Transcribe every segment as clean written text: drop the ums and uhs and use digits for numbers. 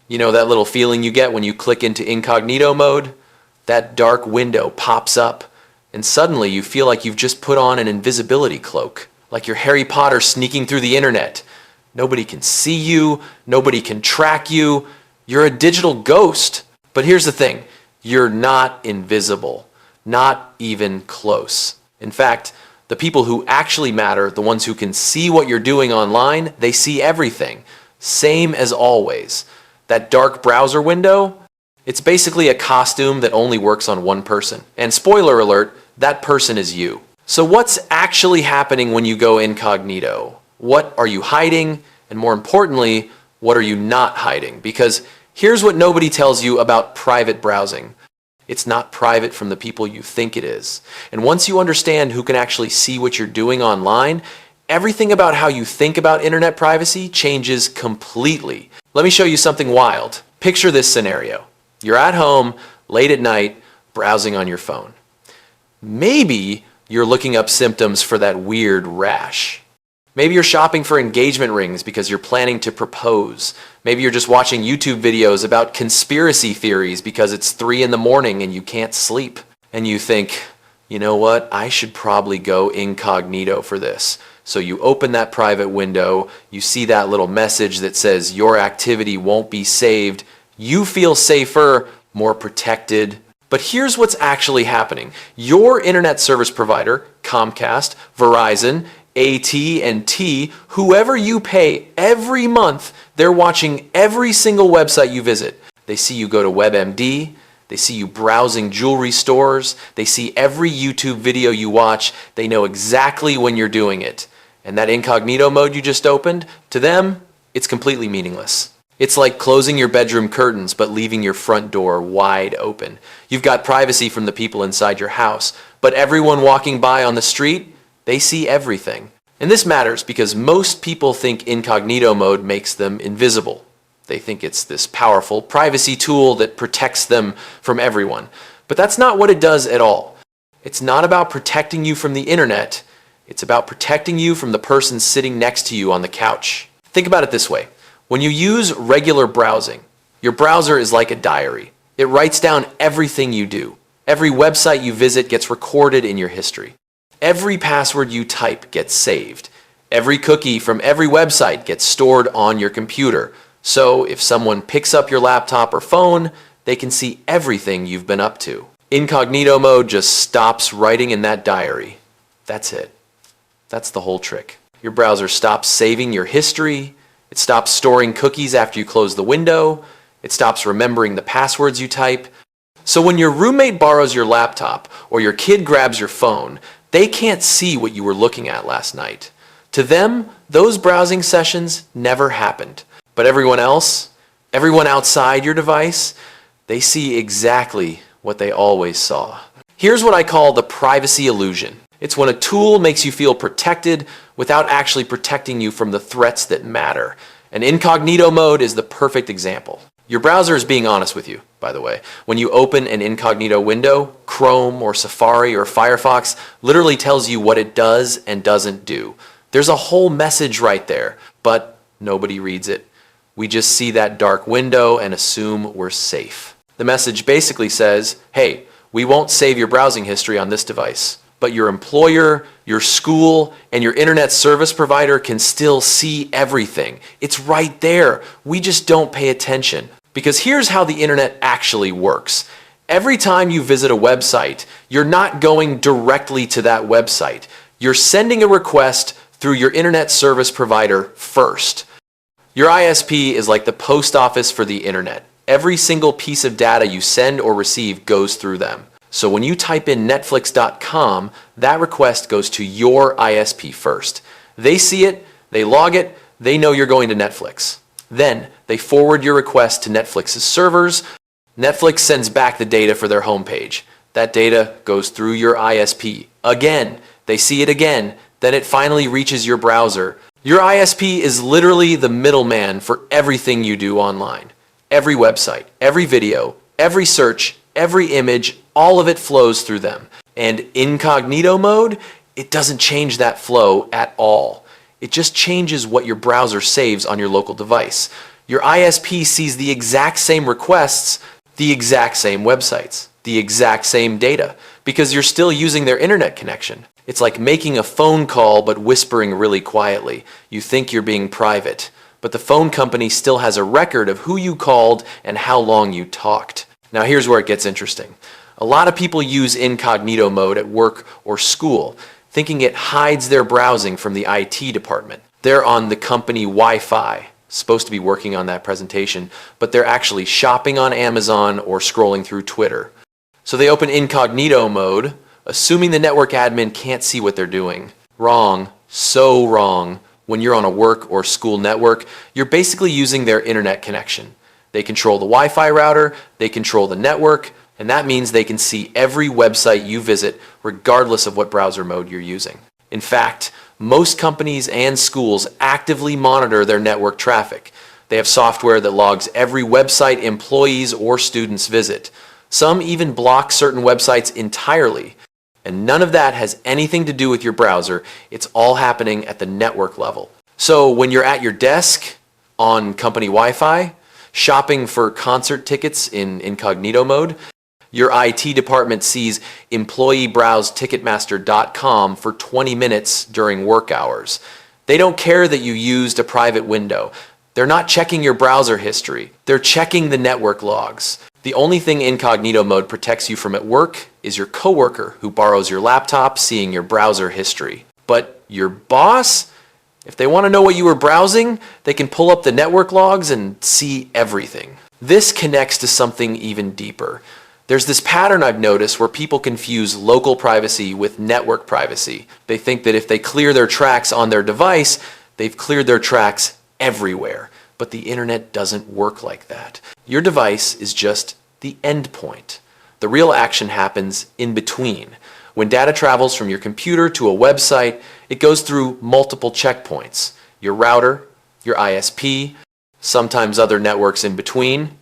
You know that little feeling you get when you click into incognito mode? That dark window pops up, and suddenly you feel like you've just put on an invisibility cloak, like you're Harry Potter sneaking through the internet. Nobody can see you, nobody can track you, you're a digital ghost. But here's the thing, you're not invisible, not even close. In fact, the people who actually matter, the ones who can see what you're doing online, they see everything. Same as always. That dark browser window, it's basically a costume that only works on one person. And spoiler alert, that person is you. So what's actually happening when you go incognito? What are you hiding? And more importantly, what are you not hiding? Because here's what nobody tells you about private browsing. It's not private from the people you think it is. And once you understand who can actually see what you're doing online, everything about how you think about internet privacy changes completely. Let me show you something wild. Picture this scenario. You're at home, late at night, browsing on your phone. Maybe you're looking up symptoms for that weird rash. Maybe you're shopping for engagement rings because you're planning to propose. Maybe you're just watching YouTube videos about conspiracy theories because it's 3 in the morning and you can't sleep. And you think, you know what, I should probably go incognito for this. So you open that private window, you see that little message that says your activity won't be saved. You feel safer, more protected. But here's what's actually happening. Your internet service provider, Comcast, Verizon, AT&T, whoever you pay every month, they're watching every single website you visit. They see you go to WebMD, they see you browsing jewelry stores, they see every YouTube video you watch, they know exactly when you're doing it. And that incognito mode you just opened, to them, it's completely meaningless. It's like closing your bedroom curtains but leaving your front door wide open. You've got privacy from the people inside your house, but everyone walking by on the street, they see everything. And this matters because most people think incognito mode makes them invisible. They think it's this powerful privacy tool that protects them from everyone. But that's not what it does at all. It's not about protecting you from the internet. It's about protecting you from the person sitting next to you on the couch. Think about it this way. When you use regular browsing, your browser is like a diary. It writes down everything you do. Every website you visit gets recorded in your history. Every password you type gets saved. Every cookie from every website gets stored on your computer. So if someone picks up your laptop or phone, they can see everything you've been up to. Incognito mode just stops writing in that diary. That's it. That's the whole trick. Your browser stops saving your history. It stops storing cookies after you close the window. It stops remembering the passwords you type. So when your roommate borrows your laptop or your kid grabs your phone, they can't see what you were looking at last night. To them, those browsing sessions never happened. But everyone else, everyone outside your device, they see exactly what they always saw. Here's what I call the privacy illusion. It's when a tool makes you feel protected without actually protecting you from the threats that matter. And incognito mode is the perfect example. Your browser is being honest with you, by the way. When you open an incognito window, Chrome or Safari or Firefox literally tells you what it does and doesn't do. There's a whole message right there, but nobody reads it. We just see that dark window and assume we're safe. The message basically says, hey, we won't save your browsing history on this device, but your employer, your school, and your internet service provider can still see everything. It's right there. We just don't pay attention. Because here's how the internet actually works. Every time you visit a website, you're not going directly to that website. You're sending a request through your internet service provider first. Your ISP is like the post office for the internet. Every single piece of data you send or receive goes through them. So when you type in netflix.com, that request goes to your ISP first. They see it, they log it, they know you're going to Netflix. Then they forward your request to Netflix's servers. Netflix sends back the data for their homepage. That data goes through your ISP. Again, they see it again, then it finally reaches your browser. Your ISP is literally the middleman for everything you do online. Every website, every video, every search, every image, all of it flows through them. And incognito mode, it doesn't change that flow at all. It just changes what your browser saves on your local device. Your ISP sees the exact same requests, the exact same websites, the exact same data, because you're still using their internet connection. It's like making a phone call but whispering really quietly. You think you're being private, but the phone company still has a record of who you called and how long you talked. Now here's where it gets interesting. A lot of people use incognito mode at work or school, thinking it hides their browsing from the IT department. They're on the company Wi-Fi, supposed to be working on that presentation, but they're actually shopping on Amazon or scrolling through Twitter. So they open incognito mode, assuming the network admin can't see what they're doing. Wrong, so wrong. When you're on a work or school network, you're basically using their internet connection. They control the Wi-Fi router, they control the network, and that means they can see every website you visit regardless of what browser mode you're using. In fact, most companies and schools actively monitor their network traffic. They have software that logs every website employees or students visit. Some even block certain websites entirely. And none of that has anything to do with your browser. It's all happening at the network level. So when you're at your desk on company Wi-Fi, shopping for concert tickets in incognito mode, your IT department sees employee browse ticketmaster.com for 20 minutes during work hours. They don't care that you used a private window. They're not checking your browser history. They're checking the network logs. The only thing incognito mode protects you from at work is your coworker who borrows your laptop seeing your browser history. But your boss, if they want to know what you were browsing, they can pull up the network logs and see everything. This connects to something even deeper. There's this pattern I've noticed where people confuse local privacy with network privacy. They think that if they clear their tracks on their device, they've cleared their tracks everywhere. But the internet doesn't work like that. Your device is just the end point. The real action happens in between. When data travels from your computer to a website, it goes through multiple checkpoints. Your router, your ISP, sometimes other networks in between.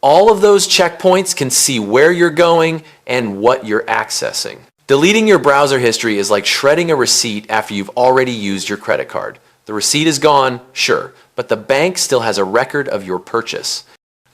All of those checkpoints can see where you're going and what you're accessing. Deleting your browser history is like shredding a receipt after you've already used your credit card. The receipt is gone, sure, but the bank still has a record of your purchase.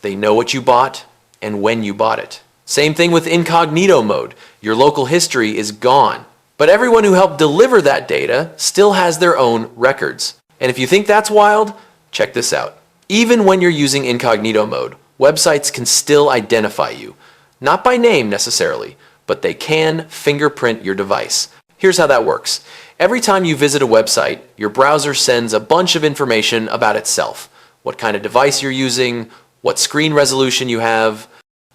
They know what you bought and when you bought it. Same thing with incognito mode. Your local history is gone, but everyone who helped deliver that data still has their own records. And if you think that's wild, check this out. Even when you're using incognito mode, websites can still identify you. Not by name necessarily, but they can fingerprint your device. Here's how that works. Every time you visit a website, your browser sends a bunch of information about itself. What kind of device you're using, what screen resolution you have,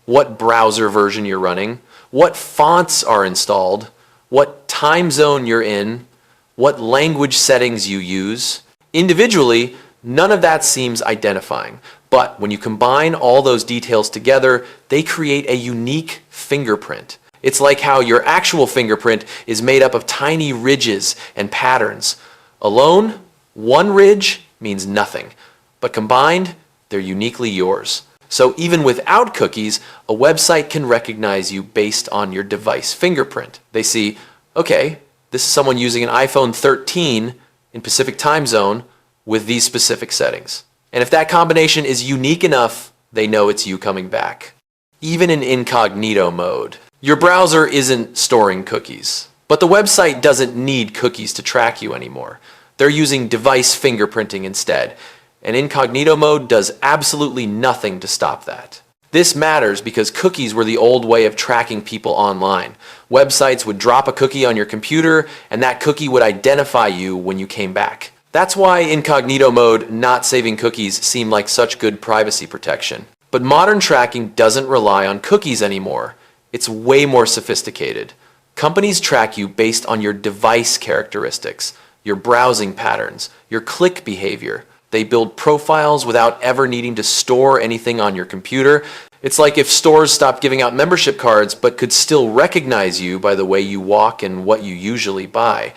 what browser version you're running, what fonts are installed, what time zone you're in, what language settings you use. Individually, none of that seems identifying. But when you combine all those details together, they create a unique fingerprint. It's like how your actual fingerprint is made up of tiny ridges and patterns. Alone, one ridge means nothing, but combined, they're uniquely yours. So even without cookies, a website can recognize you based on your device fingerprint. They see, okay, this is someone using an iPhone 13 in Pacific time zone with these specific settings. And if that combination is unique enough, they know it's you coming back. Even in incognito mode. Your browser isn't storing cookies, but the website doesn't need cookies to track you anymore. They're using device fingerprinting instead, and incognito mode does absolutely nothing to stop that. This matters because cookies were the old way of tracking people online. Websites would drop a cookie on your computer, and that cookie would identify you when you came back. That's why incognito mode not saving cookies seem like such good privacy protection. But modern tracking doesn't rely on cookies anymore. It's way more sophisticated. Companies track you based on your device characteristics, your browsing patterns, your click behavior. They build profiles without ever needing to store anything on your computer. It's like if stores stopped giving out membership cards but could still recognize you by the way you walk and what you usually buy.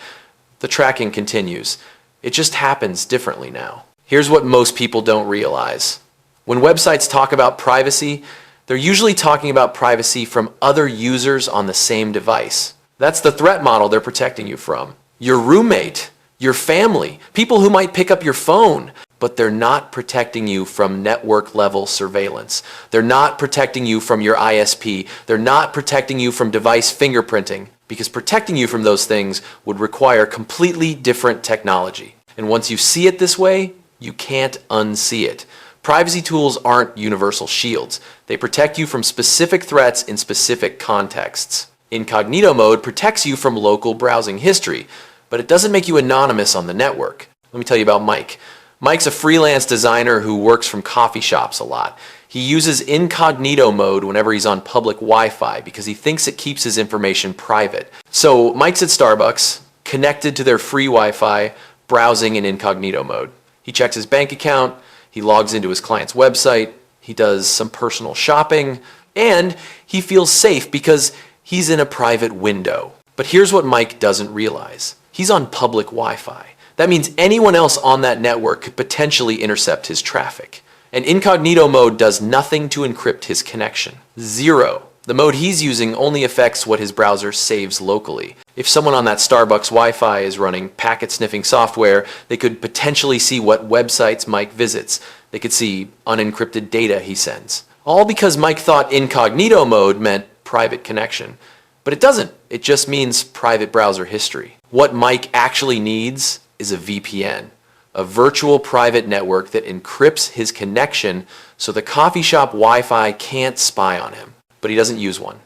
The tracking continues. It just happens differently now. Here's what most people don't realize. When websites talk about privacy, they're usually talking about privacy from other users on the same device. That's the threat model they're protecting you from. Your roommate, your family, people who might pick up your phone. but they're not protecting you from network level surveillance. They're not protecting you from your ISP. They're not protecting you from device fingerprinting, because protecting you from those things would require completely different technology. And once you see it this way, you can't unsee it. Privacy tools aren't universal shields. They protect you from specific threats in specific contexts. Incognito mode protects you from local browsing history, but it doesn't make you anonymous on the network. Let me tell you about Mike. Mike's a freelance designer who works from coffee shops a lot. He uses incognito mode whenever he's on public Wi-Fi because he thinks it keeps his information private. So Mike's at Starbucks, connected to their free Wi-Fi, browsing in incognito mode. He checks his bank account, he logs into his client's website, he does some personal shopping, and he feels safe because he's in a private window. But here's what Mike doesn't realize. He's on public Wi-Fi. That means anyone else on that network could potentially intercept his traffic. And incognito mode does nothing to encrypt his connection. Zero. The mode he's using only affects what his browser saves locally. If someone on that Starbucks Wi-Fi is running packet sniffing software, they could potentially see what websites Mike visits. They could see unencrypted data he sends. All because Mike thought incognito mode meant private connection. But it doesn't. It just means private browser history. What Mike actually needs is a VPN, a virtual private network that encrypts his connection so the coffee shop Wi-Fi can't spy on him. But he doesn't use one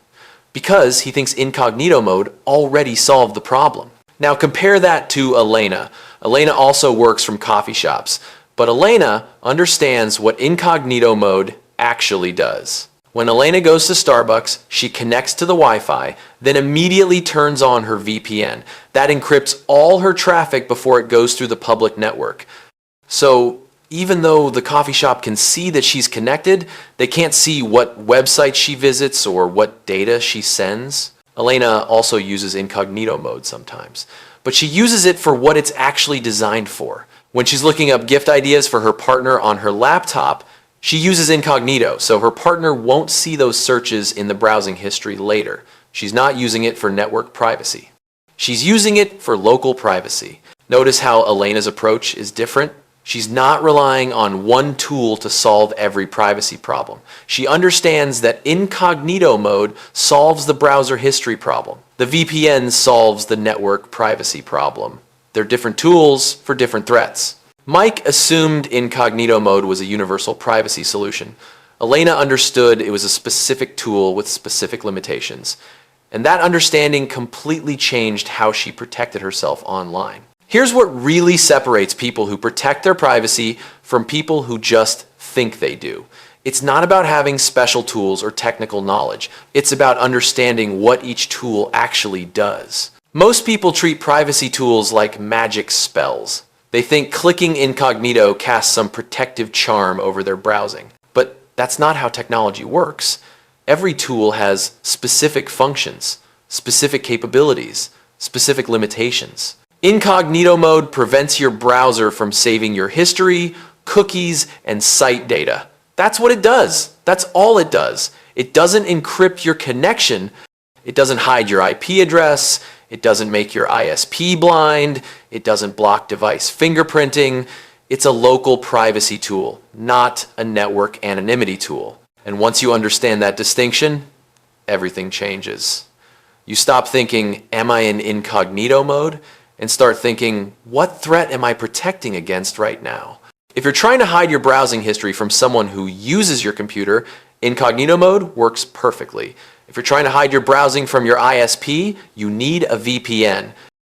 because he thinks incognito mode already solved the problem. Now compare that to Elena. Elena also works from coffee shops, but Elena understands what incognito mode actually does. When Elena goes to Starbucks, she connects to the Wi-Fi, then immediately turns on her VPN. That encrypts all her traffic before it goes through the public network. So even though the coffee shop can see that she's connected, they can't see what website she visits or what data she sends. Elena also uses incognito mode sometimes, but she uses it for what it's actually designed for. When she's looking up gift ideas for her partner on her laptop, she uses incognito, so her partner won't see those searches in the browsing history later. She's not using it for network privacy. She's using it for local privacy. Notice how Elena's approach is different? She's not relying on one tool to solve every privacy problem. She understands that incognito mode solves the browser history problem. The VPN solves the network privacy problem. They're different tools for different threats. Mike assumed incognito mode was a universal privacy solution. Elena understood it was a specific tool with specific limitations. And that understanding completely changed how she protected herself online. Here's what really separates people who protect their privacy from people who just think they do. It's not about having special tools or technical knowledge. It's about understanding what each tool actually does. Most people treat privacy tools like magic spells. They think clicking incognito casts some protective charm over their browsing. But that's not how technology works. Every tool has specific functions, specific capabilities, specific limitations. Incognito mode prevents your browser from saving your history, cookies, and site data. That's what it does. That's all it does. It doesn't encrypt your connection. It doesn't hide your IP address. It doesn't make your ISP blind. It doesn't block device fingerprinting. It's a local privacy tool, not a network anonymity tool. And once you understand that distinction, everything changes. You stop thinking, am I in incognito mode? And start thinking, what threat am I protecting against right now? If you're trying to hide your browsing history from someone who uses your computer, incognito mode works perfectly. If you're trying to hide your browsing from your ISP, you need a VPN.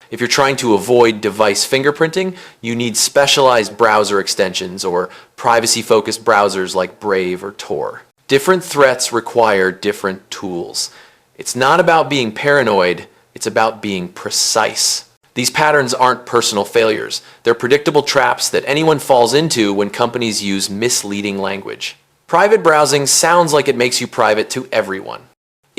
If you're trying to avoid device fingerprinting, you need specialized browser extensions or privacy-focused browsers like Brave or Tor. Different threats require different tools. It's not about being paranoid, it's about being precise. These patterns aren't personal failures. They're predictable traps that anyone falls into when companies use misleading language. Private browsing sounds like it makes you private to everyone.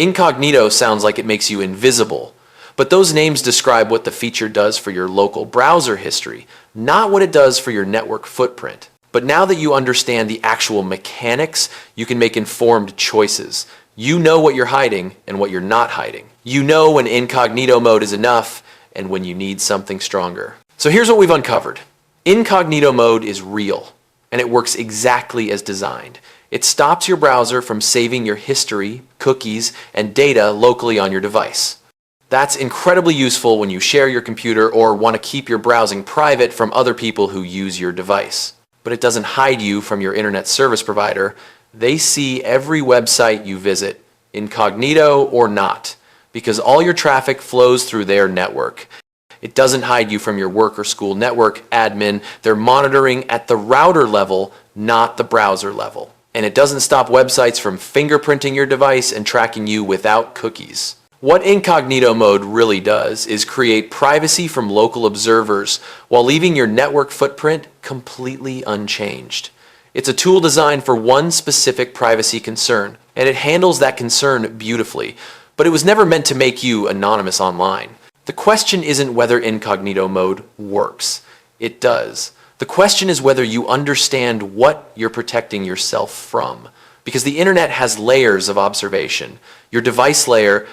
Incognito sounds like it makes you invisible. But those names describe what the feature does for your local browser history, not what it does for your network footprint. But now that you understand the actual mechanics, you can make informed choices. You know what you're hiding and what you're not hiding. You know when incognito mode is enough and when you need something stronger. So here's what we've uncovered. Incognito mode is real, and it works exactly as designed. It stops your browser from saving your history, cookies, and data locally on your device. That's incredibly useful when you share your computer or want to keep your browsing private from other people who use your device. But it doesn't hide you from your internet service provider. They see every website you visit, incognito or not, because all your traffic flows through their network. It doesn't hide you from your work or school network admin. They're monitoring at the router level, not the browser level. And it doesn't stop websites from fingerprinting your device and tracking you without cookies. What incognito mode really does is create privacy from local observers while leaving your network footprint completely unchanged. It's a tool designed for one specific privacy concern, and it handles that concern beautifully, but it was never meant to make you anonymous online. The question isn't whether incognito mode works. It does. The question is whether you understand what you're protecting yourself from. Because the internet has layers of observation. Your device layer,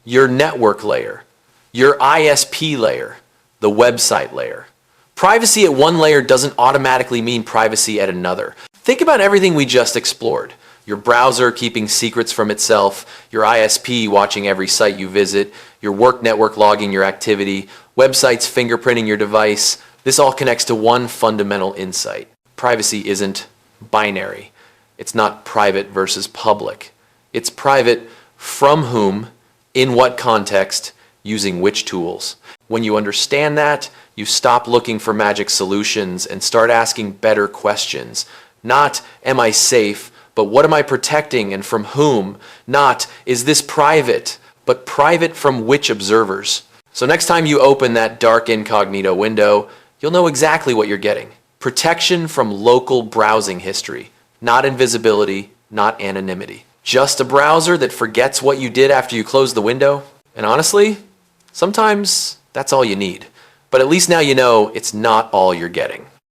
your network layer, your ISP layer, the website layer. Privacy at one layer doesn't automatically mean privacy at another. Think about everything we just explored. Your browser keeping secrets from itself, your ISP watching every site you visit, your work network logging your activity, websites fingerprinting your device. This all connects to one fundamental insight. Privacy isn't binary. It's not private versus public. It's private from whom, in what context, using which tools. When you understand that, you stop looking for magic solutions and start asking better questions. Not, am I safe, but what am I protecting and from whom? Not, is this private, but private from which observers? So next time you open that dark incognito window, you'll know exactly what you're getting. Protection from local browsing history, not invisibility, not anonymity. Just a browser that forgets what you did after you close the window? And honestly, sometimes that's all you need. But at least now you know it's not all you're getting.